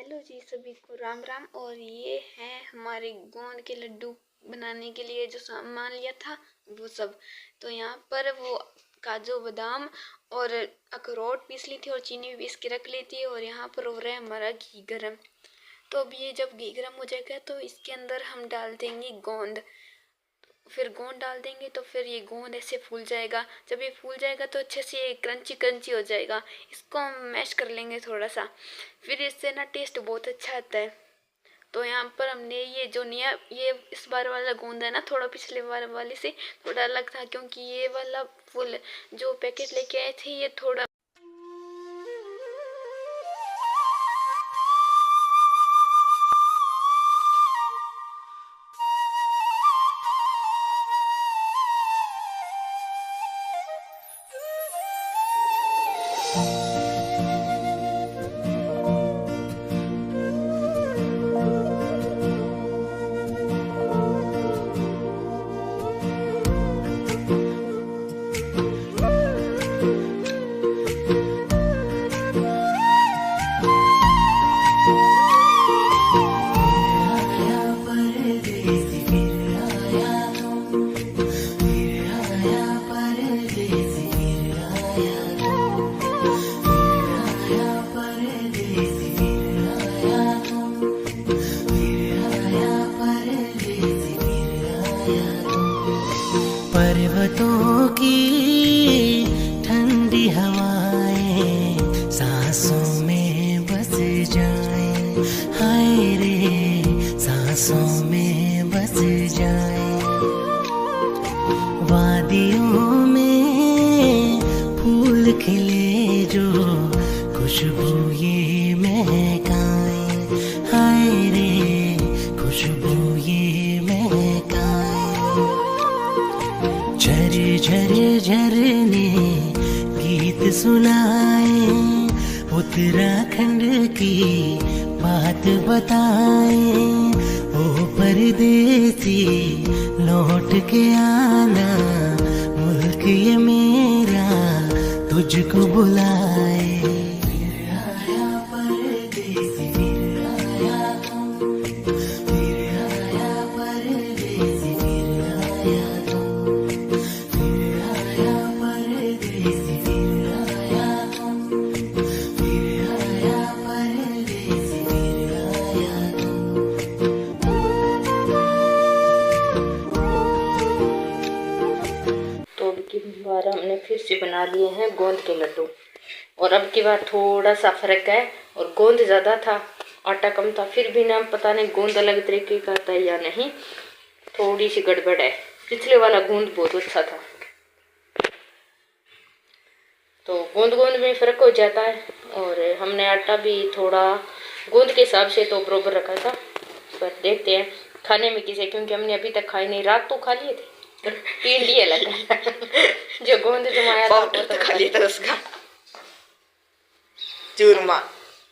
Hello जी, सभी को राम राम। और ये है हमारे गोंद के लड्डू बनाने के लिए जो सामान लिया था वो सब। तो यहाँ पर वो काजू बादाम और अखरोट पीस ली थी और चीनी भी पीस के रख ली थी। और यहाँ पर हो रहा है हमारा घी गरम। तो अब ये जब घी गरम हो जाएगा तो इसके अंदर हम डाल देंगे गोंद। फिर गोंद डाल देंगे तो फिर ये गोंद ऐसे फूल जाएगा। जब ये फूल जाएगा तो अच्छे से ये क्रंची क्रंची हो जाएगा। इसको हम मैश कर लेंगे थोड़ा सा, फिर इससे ना टेस्ट बहुत अच्छा आता है। तो यहाँ पर हमने ये जो नया ये इस बार वाला गोंद है ना, थोड़ा पिछले बार वाले से थोड़ा अलग था, क्योंकि ये वाला फुल जो पैकेट लेके आए थे ये थोड़ा पर्वतों की ठंडी हवाएं सांसों में बस जाएं, हाय रे सांसों में बस जाएं। वादियों में फूल खिले जो खुशबू ये महकाएं, हाय रे खुशबू ये महकाएं। झर झरने गीत सुनाए, उत्तराखंड की बात बताए। ओ परदेसी लौट के आना, मुल्क ये मेरा तुझको बुलाए। फिर आया परदेसी, फिर आया तुम, फिर आया परदेसी, फिर आया तुम। तो अब की बार हमने फिर से बना लिए हैं गोंद के लड्डू। और अब की बार थोड़ा सा फर्क है, और गोंद ज़्यादा था आटा कम था। फिर भी ना पता नहीं गोंद अलग तरीके का था या नहीं, थोड़ी सी गड़बड़ है। पिछले वाला गोंद बहुत अच्छा था। तो गोंद गोंद में फ़र्क हो जाता है। और हमने आटा भी थोड़ा गोंद के हिसाब से तो बराबर रखा था। पर देखते हैं खाने में किसे, क्योंकि हमने अभी तक खाए नहीं। रात तो खा लिए थे, पिंडी अलग जो गोंद जमाया था वो तो खा लिया था उसका चूरमा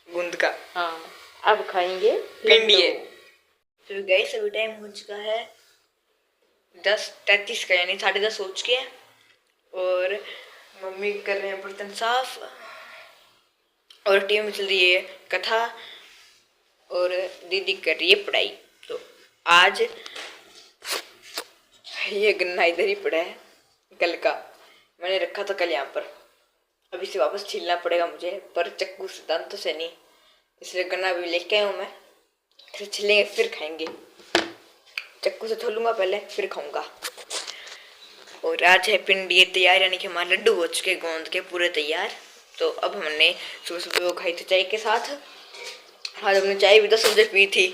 गूंद का। हाँ, अब खाएंगे पिंडी। तो गाइस अभी टाइम हो चुका है 10:33 का, यानी 10:30 हो चुके हैं। और मम्मी कर रहे हैं बर्तन साफ, और टीवी में चल रही है कथा, और दीदी कर रही है पढ़ाई। तो आज ये गन्ना इधर ही पड़ा है, कल का मैंने रखा था कल यहाँ पर। अभी से वापस छीलना पड़ेगा मुझे, पर चक्कू से दांतों से नहीं, इसलिए गन्ना भी लेके आया हूँ मैं। फिर छिलेंगे फिर खाएंगे। चक्कू से धो लूँगा पहले, फिर खाऊंगा। और आज है पिंडी तैयार, यानी कि हमारे लड्डू हो चुके गोंद के पूरे तैयार। तो अब हमने सुबह सुबह वो खाई थी चाय के साथ। आज हमने चाय भी 10 बजे पी थी।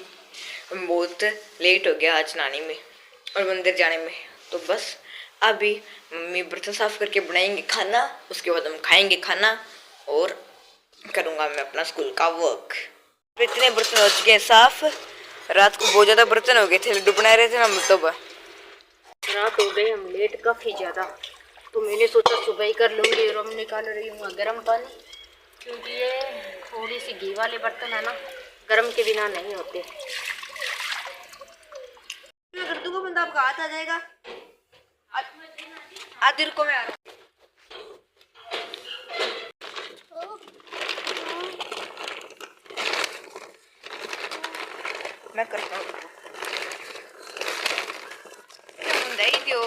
बहुत लेट हो गया आज नहाने में और मंदिर जाने में। तो बस अभी मम्मी बर्तन साफ करके बनाएंगे खाना, उसके बाद हम खाएंगे खाना और करूँगा मैं अपना स्कूल का वर्क। इतने बर्तन हो चुके हैं साफ। रात को बहुत ज़्यादा बर्तन हो गए थे, लड्डू बना रहे थे ना, मतलब रात हो गई, हम लेट काफ़ी ज़्यादा। तो मैंने सोचा सुबह ही कर लूँगी। और हम निकाल रही हूँ गर्म पानी, क्योंकि ये थोड़ी सी घी वाले बर्तन है ना, गर्म के बिना नहीं होते। कर दूंगा बंदा, आपका हाथ आ जाएगा। आधे रुको में आ रहा हूँ। मैं करता हूँ। मुंडा ही दियो।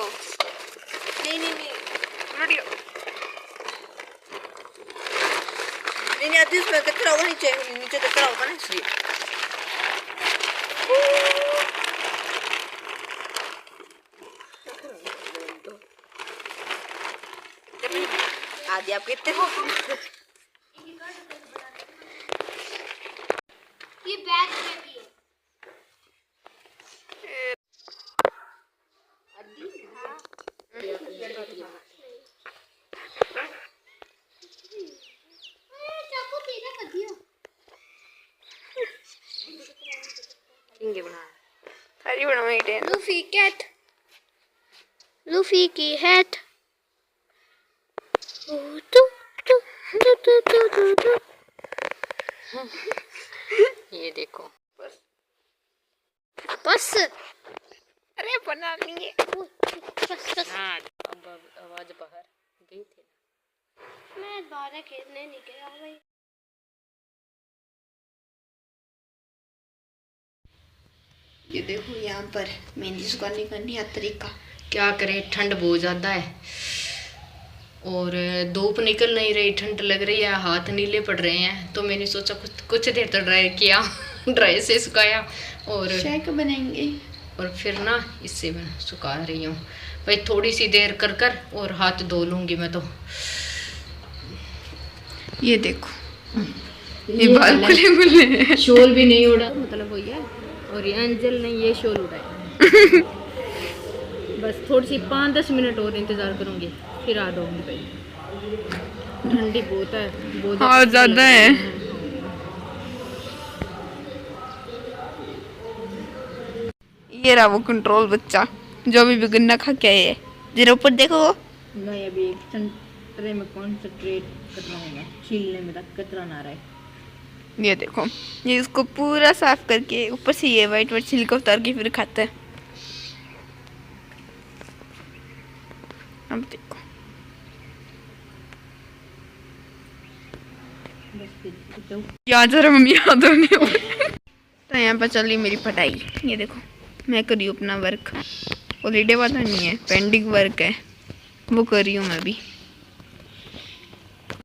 नहीं लड़ियो। नहीं आती उसमें कचरा होगा नीचे कचरा होगा ना इसलिए। आदि आप कितने हो? ये बैग में भी है। चाकू तेरा कर दिया। इंगे बना। थारी बनाओ इटे। Luffy cat. लूफी की हैट। ये देखो बस अरे बना लिए बस हाँ अब आवाज बाहर गई थी मैं बाहर खेलने नहीं गया भाई। ये देखो यहाँ पर मेहंदी सुखाने का नया तरीका। क्या करें, ठंड बहुत ज़्यादा है और धूप निकल नहीं रही, ठंड लग रही है, हाथ नीले पड़ रहे हैं। तो मैंने सोचा कुछ देर तक ड्राई किया ड्राई से सुखाया और शेक बनाएंगे और फिर ना इससे मैं सुखा रही हूँ भाई। थोड़ी सी देर कर कर और हाथ धो लूँगी मैं तो। ये देखो ये बाल खुले खुले शोल भी नहीं उड़ा, मतलब वही है। और ये अंजल ने ये शोल उड़ाया बस थोड़ी सी 5-10 मिनट और इंतज़ार करूँगी फिर आ दूँगी भाई। ठंडी बहुत है, बहुत हाँ ज़्यादा है। ये रहा वो कंट्रोल बच्चा जो भी गन्ना खा के आए। जरा ऊपर देखो। मैं अभी एक संतरे में कॉन्सेंट्रेट कर रहा हूँ, मैं छीलने में तक कचरा ना रहे। ये देखो ये इसको पूरा साफ करके ऊपर से ये वाइट वाइट छिलका उतार के फिर खाता है। अब देखो याद जरा मम्मी याद होने तो यहाँ पर चल रही मेरी पढ़ाई। ये देखो मैं कर रही हूँ अपना वर्क। हॉलीडे वाला नहीं है, पेंडिंग वर्क है, वो कर रही हूँ मैं भी।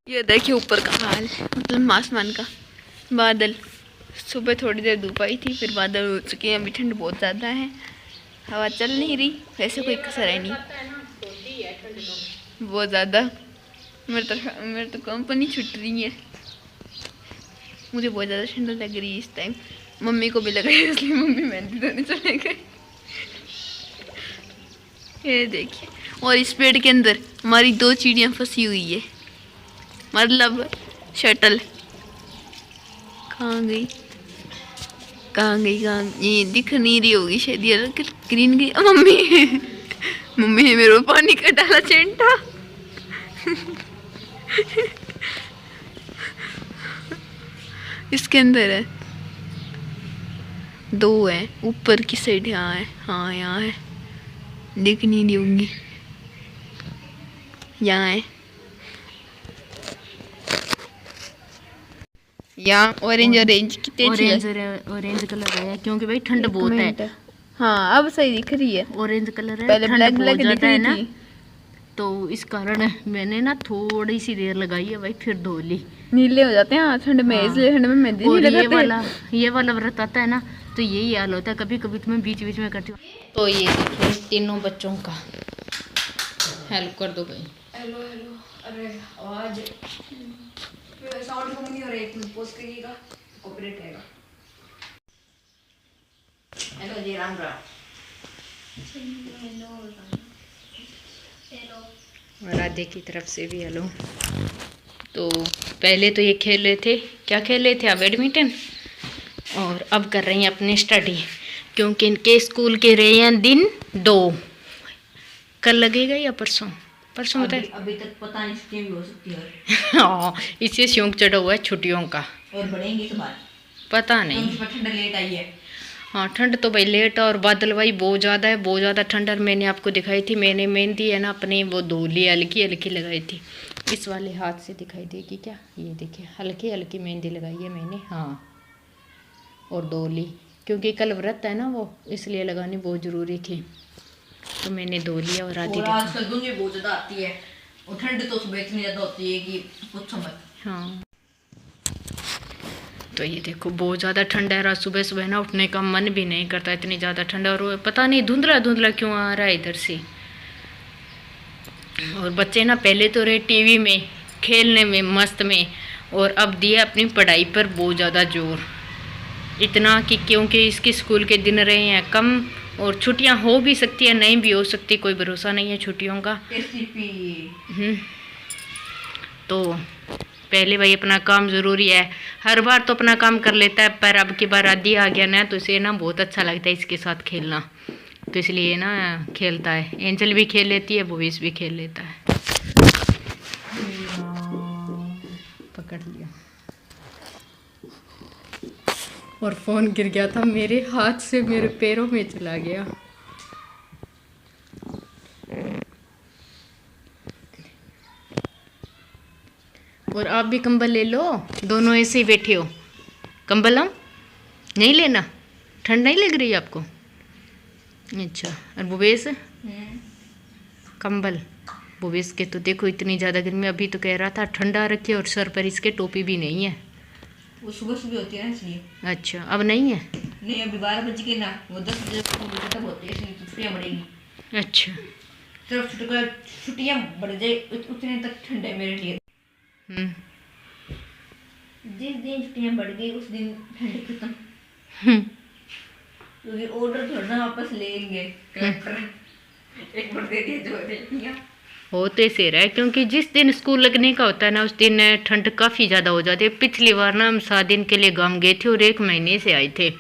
ये देखिए ऊपर का हाल, मतलब आसमान का बादल। सुबह थोड़ी देर धूप आई थी, फिर बादल हो चुके हैं। अभी ठंड बहुत ज़्यादा है, हवा चल नहीं रही, वैसे कोई कसर है नहीं बहुत ज़्यादा। मेरे तो कंपनी छूट रही है, मुझे बहुत ज़्यादा ठंड लग रही है इस टाइम। मम्मी को भी लग रही है, इसलिए मम्मी मेहंदी धोने चले गए। ये देखिए, और इस पेड़ के अंदर हमारी 2 चिड़ियाँ फंसी हुई है, मतलब शटल। कहाँ गई ये दिख नहीं रही होगी शायद। ये ग्रीन गई। मम्मी ने मेरे को पानी का डाला चेंटा। इसके अंदर है 2 है, ऊपर की साइड यहाँ है। हाँ यहाँ है, दिख नहीं रही होंगी, यहाँ है। यहाँ ऑरेंज ऑरेंज कलर है क्योंकि भाई ठंड बहुत है। हाँ अब सही दिख रही है। ऑरेंज कलर है, पहले ठंड ब्लैक बहुत ब्लैक दिख ज़्यादा है रही ना, थी। तो इस कारण मैंने ना थोड़ी सी देर लगाई है भाई, फिर धो ली। नीले हो जाते हैं ठंड में, इसलिए ठंड में मेहंदी नहीं और लगाते। ये वाला व्रत आता है ना, तो यही हाल होता है। कभी कभी तो मैं बीच बीच में करती हूँ। तो ये देखिए तीनों बच्चों का हेल्प कर दो भाई। हेलो अरे आवाज साउंड कम नहीं हो रहा है, 1 मिनट पॉज करिएगा, कॉपीराइट आएगा। हेलो जी, राम राम। राधे की तरफ से भी हेलो। तो पहले तो ये खेल रहे थे, क्या खेल रहे थे आप? बैडमिंटन। और अब कर रही हैं अपनी स्टडी, क्योंकि इनके स्कूल के रहे हैं दिन 2। कल लगेगा या परसों? परसों बताए, अभी तक पता नहीं, छुट्टियां भी हो सकती है। हाँ इसे शौक चढ़ा हुआ है छुट्टियों का, और बढ़ेंगी तो बात पता नहीं। ठंड लेट आई है। हाँ ठंड तो भाई लेट, और बादल भाई बहुत ज़्यादा है, बहुत ज़्यादा ठंड। और मैंने आपको दिखाई थी, मैंने मेहंदी है ना अपनी वो धो ली, हल्की हल्की लगाई थी। इस वाले हाथ से दिखाई देगी क्या? ये देखिए हल्की हल्की मेहंदी लगाई है मैंने, हाँ, और धो ली। क्योंकि कल व्रत है ना वो, इसलिए लगानी बहुत ज़रूरी थी। तो मैंने धो लिया और आधी देखो। आजकल धुंध भी बहुत ज़्यादा आती है और ठंड तो सुबह इतनी ज़्यादा होती है कि पूछो मत। हाँ तो ये देखो बहुत ज़्यादा ठंडा है, रात सुबह सुबह ना उठने का मन भी नहीं करता, इतनी ज़्यादा ठंडा। और पता नहीं धुंधला धुंधला क्यों आ रहा है इधर से। और बच्चे ना पहले तो रहे टीवी में खेलने में मस्त में, और अब दिया अपनी पढ़ाई पर बहुत ज़्यादा जोर। इतना कि क्योंकि इसके स्कूल के दिन रहे हैं कम, और छुट्टियां हो भी सकती है नहीं भी हो सकती, कोई भरोसा नहीं है छुट्टियों का। तो पहले भाई अपना काम ज़रूरी है, हर बार तो अपना काम कर लेता है, पर अब की बार आदि आ गया ना तो इसे ना बहुत अच्छा लगता है इसके साथ खेलना, तो इसलिए ना खेलता है। एंजल भी खेल लेती है, भूविश भी खेल लेता है। पकड़ लिया और फ़ोन गिर गया था मेरे हाथ से, मेरे पैरों में चला गया। और आप भी कंबल ले लो, दोनों ऐसे ही बैठे हो। कंबल हम नहीं लेना, ठंड नहीं लग रही आपको? अच्छा। और भूवेश कंबल? भूवेश के तो देखो इतनी ज़्यादा गर्मी, अभी तो कह रहा था ठंडा रखे, और सर पर इसके टोपी भी नहीं है। वो सुबह सुबह होती है ना इसलिए। अच्छा अब नहीं है? नहीं अभी 12 बजे के ना, वो 10 बजे तक होती है, इसलिए छुट्टियाँ बढ़ेगी। अच्छा सिर्फ छुट्टियाँ बढ़ जाए उतने तक ठंड है मेरे लिए। जिस दिन छुट्टियाँ बढ़ गई उस दिन ठंड खत्म, क्योंकि ऑर्डर थोड़ा वापस लेंगे कलेक्टर, एक बार दे दिए जो दे दिया। होते से रहा है, क्योंकि जिस दिन स्कूल लगने का होता है ना उस दिन ठंड काफ़ी ज़्यादा हो जाती है। पिछली बार ना हम 7 दिन के लिए गांव गए थे और 1 महीने से आए थे,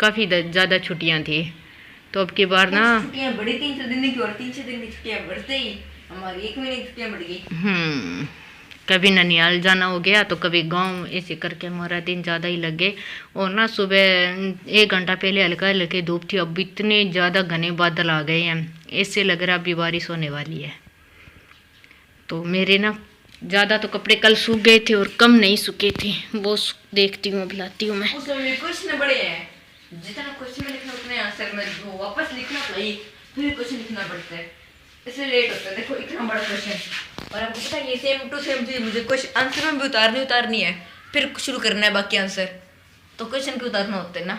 काफ़ी ज़्यादा छुट्टियां थी। तो अब की बार ना छुट्टियां बढ़ी 3-4 दिन की, और 3-6 दिन की छुट्टियां बढ़ते ही हमारी 1 महीने की छुट्टियां बढ़ गई। कभी ननियाल जाना हो गया तो कभी गांव, ऐसे करके हमारा दिन ज़्यादा ही लग गए। और ना सुबह 1 घंटा पहले हल्का हल्की धूप थी, अब इतने ज़्यादा घने बादल आ गए हैं, ऐसे लग रहा अभी बारिश होने वाली है। तो मेरे ना ज़्यादा तो कपड़े कल सूख गए थे और कम नहीं सूखे थे, वो देखती हूँ बुलाती हूँ मैं। उसमें क्वेश्चन बड़े हैं, जितना क्वेश्चन में लिखना उतने आंसर में वो वापस लिखना पड़ेगी, फिर क्वेश्चन लिखना पड़ता है, इसलिए लेट होता है। देखो इतना बड़ा क्वेश्चन, और आपको पता है ये सेम टू सेम चीज़ मुझे क्वेश्चन आंसर में भी उतारनी है, फिर शुरू करना है बाकी आंसर, तो क्वेश्चन के उतारना होते हैं ना।